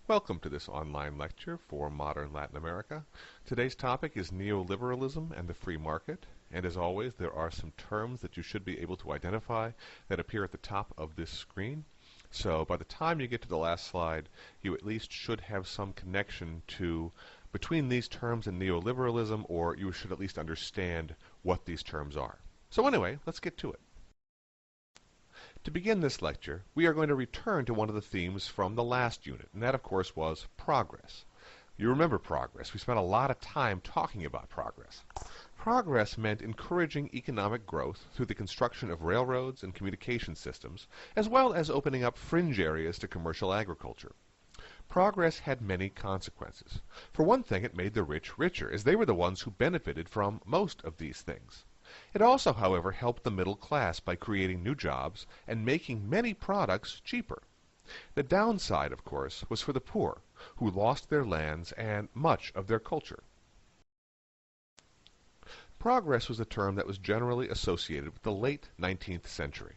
Welcome to this online lecture for Modern Latin America. Today's topic is neoliberalism and the free market. And as always, there are some terms that you should be able to identify that appear at the top of this screen. So by the time you get to the last slide, you at least should have some connection between these terms and neoliberalism, or you should at least understand what these terms are. So anyway, let's get to it. To begin this lecture, we are going to return to one of the themes from the last unit, and that of course was progress. You remember progress. We spent a lot of time talking about progress. Progress meant encouraging economic growth through the construction of railroads and communication systems, as well as opening up fringe areas to commercial agriculture. Progress had many consequences. For one thing, it made the rich richer, as they were the ones who benefited from most of these things. It also, however, helped the middle class by creating new jobs and making many products cheaper. The downside, of course, was for the poor, who lost their lands and much of their culture. Progress was a term that was generally associated with the late 19th century.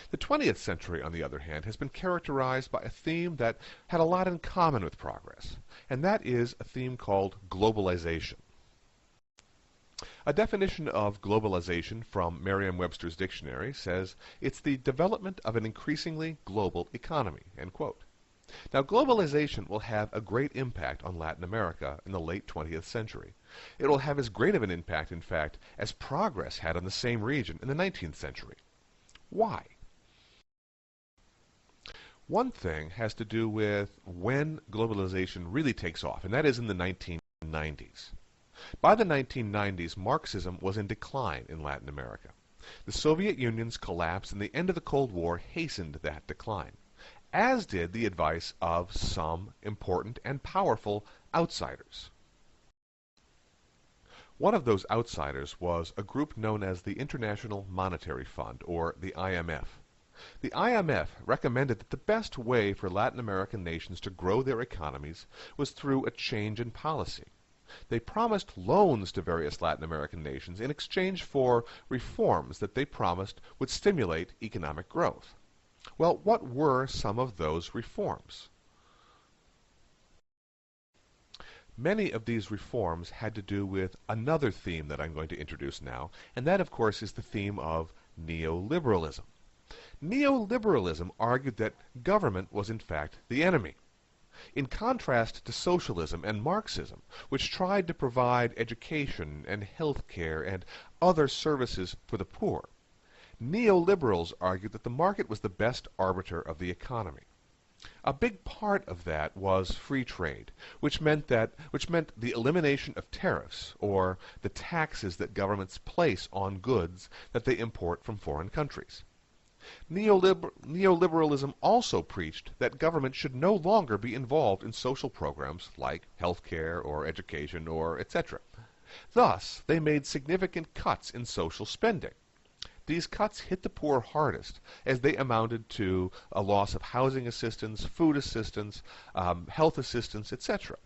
The 20th century, on the other hand, has been characterized by a theme that had a lot in common with progress, and that is a theme called globalization. A definition of globalization from Merriam-Webster's dictionary says it's the development of an increasingly global economy, end quote. Now, globalization will have a great impact on Latin America in the late 20th century. It will have as great of an impact, in fact, as progress had on the same region in the 19th century. Why? One thing has to do with when globalization really takes off, and that is in the 1990s. By the 1990s, Marxism was in decline in Latin America. The Soviet Union's collapse and the end of the Cold War hastened that decline, as did the advice of some important and powerful outsiders. One of those outsiders was a group known as the International Monetary Fund, or the IMF. The IMF recommended that the best way for Latin American nations to grow their economies was through a change in policy. They promised loans to various Latin American nations in exchange for reforms that they promised would stimulate economic growth. Well, what were some of those reforms? Many of these reforms had to do with another theme that I'm going to introduce now, and that, of course, is the theme of neoliberalism. Neoliberalism argued that government was, in fact, the enemy. In contrast to socialism and Marxism, which tried to provide education and health care and other services for the poor, neoliberals argued that the market was the best arbiter of the economy. A big part of that was free trade, which meant the elimination of tariffs, or the taxes that governments place on goods that they import from foreign countries. Neoliberalism also preached that government should no longer be involved in social programs like health care or education or etc. Thus, they made significant cuts in social spending. These cuts hit the poor hardest, as they amounted to a loss of housing assistance, food assistance, health assistance, etc.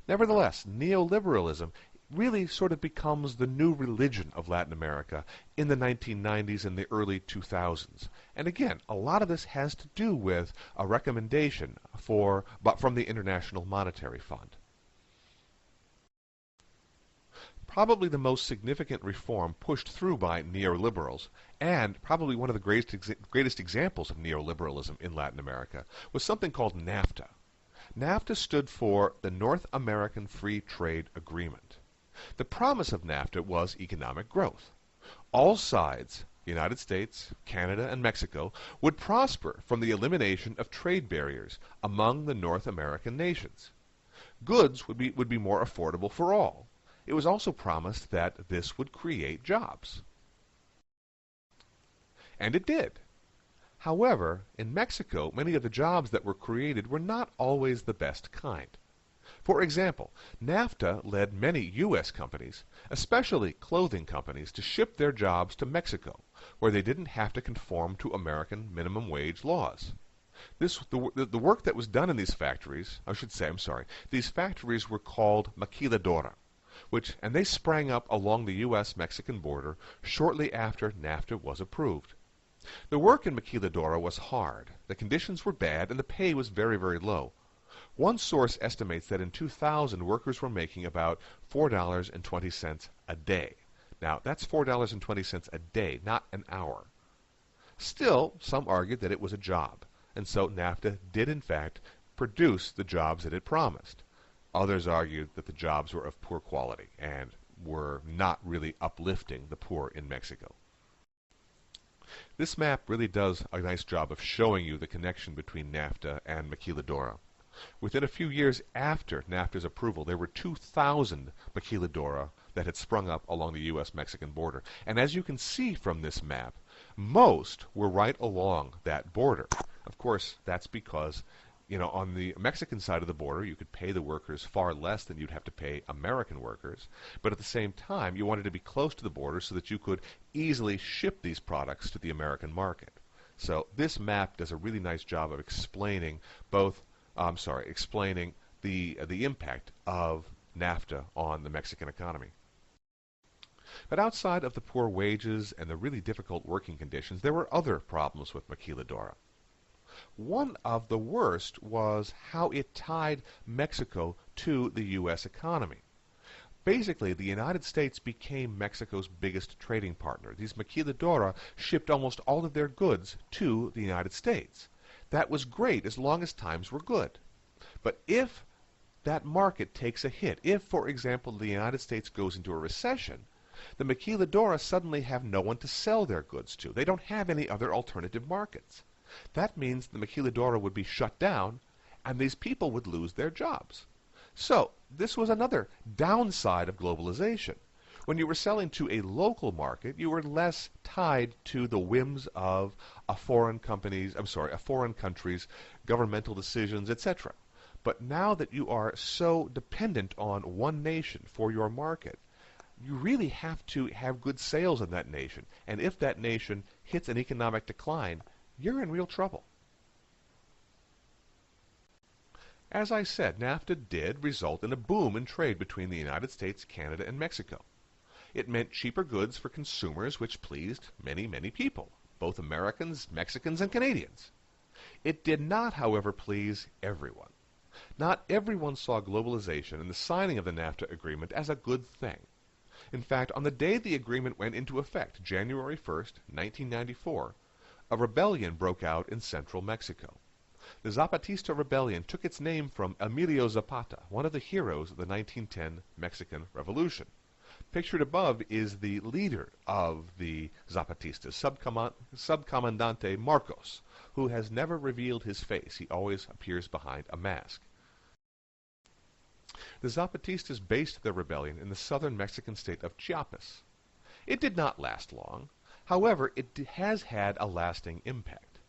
Nevertheless, neoliberalism really sort of becomes the new religion of Latin America in the 1990s and the early 2000s. And again, a lot of this has to do with a recommendation from the International Monetary Fund. Probably the most significant reform pushed through by neoliberals, and probably one of the greatest examples of neoliberalism in Latin America, was something called NAFTA. NAFTA stood for the North American Free Trade Agreement. The promise of NAFTA was economic growth. All sides, the United States, Canada, and Mexico, would prosper from the elimination of trade barriers among the North American nations. Goods would be more affordable for all. It was also promised that this would create jobs. And it did. However, in Mexico, many of the jobs that were created were not always the best kind. For example, NAFTA led many U.S. companies, especially clothing companies, to ship their jobs to Mexico, where they didn't have to conform to American minimum wage laws. The work that was done in these factories, these factories were called maquiladora, and they sprang up along the U.S.-Mexican border shortly after NAFTA was approved. The work in maquiladora was hard, the conditions were bad, and the pay was very, very low. One source estimates that in 2000 workers were making about $4.20 a day. Now, that's $4.20 a day, not an hour. Still, some argued that it was a job, and so NAFTA did in fact produce the jobs that it promised. Others argued that the jobs were of poor quality and were not really uplifting the poor in Mexico. This map really does a nice job of showing you the connection between NAFTA and Maquiladora. Within a few years after NAFTA's approval, there were 2,000 maquiladora that had sprung up along the U.S.-Mexican border. And as you can see from this map, most were right along that border. Of course, that's because, on the Mexican side of the border, you could pay the workers far less than you'd have to pay American workers. But at the same time, you wanted to be close to the border so that you could easily ship these products to the American market. So this map does a really nice job of explaining explaining the impact of NAFTA on the Mexican economy. But outside of the poor wages and the really difficult working conditions, there were other problems with Maquiladora. One of the worst was how it tied Mexico to the U.S. economy. Basically, the United States became Mexico's biggest trading partner. These maquiladora shipped almost all of their goods to the United States. That was great as long as times were good. But if that market takes a hit, if, for example, the United States goes into a recession, the maquiladora suddenly have no one to sell their goods to. They don't have any other alternative markets. That means the maquiladora would be shut down, and these people would lose their jobs. So, this was another downside of globalization. When you were selling to a local market, you were less tied to the whims of a foreign country's governmental decisions, etc. But now that you are so dependent on one nation for your market, you really have to have good sales in that nation. And if that nation hits an economic decline, you're in real trouble. As I said, NAFTA did result in a boom in trade between the United States, Canada, and Mexico. It meant cheaper goods for consumers, which pleased many, many people, both Americans, Mexicans, and Canadians. It did not, however, please everyone. Not everyone saw globalization and the signing of the NAFTA agreement as a good thing. In fact, on the day the agreement went into effect, January 1st, 1994, a rebellion broke out in central Mexico. The Zapatista rebellion took its name from Emilio Zapata, one of the heroes of the 1910 Mexican Revolution. Pictured above is the leader of the Zapatistas, Subcomandante Marcos, who has never revealed his face. He always appears behind a mask. The Zapatistas based their rebellion in the southern Mexican state of Chiapas. It did not last long. However, it has had a lasting impact.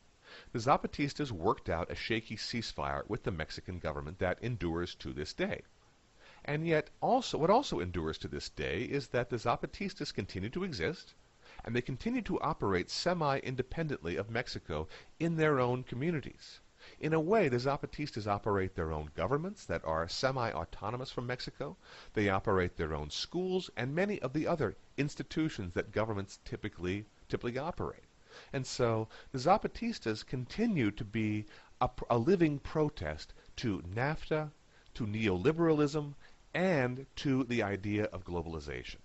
The Zapatistas worked out a shaky ceasefire with the Mexican government that endures to this day. And yet, what also endures to this day is that the Zapatistas continue to exist, and they continue to operate semi-independently of Mexico in their own communities. In a way, the Zapatistas operate their own governments that are semi-autonomous from Mexico. They operate their own schools and many of the other institutions that governments typically operate. And so the Zapatistas continue to be a living protest to NAFTA, to neoliberalism, and to the idea of globalization.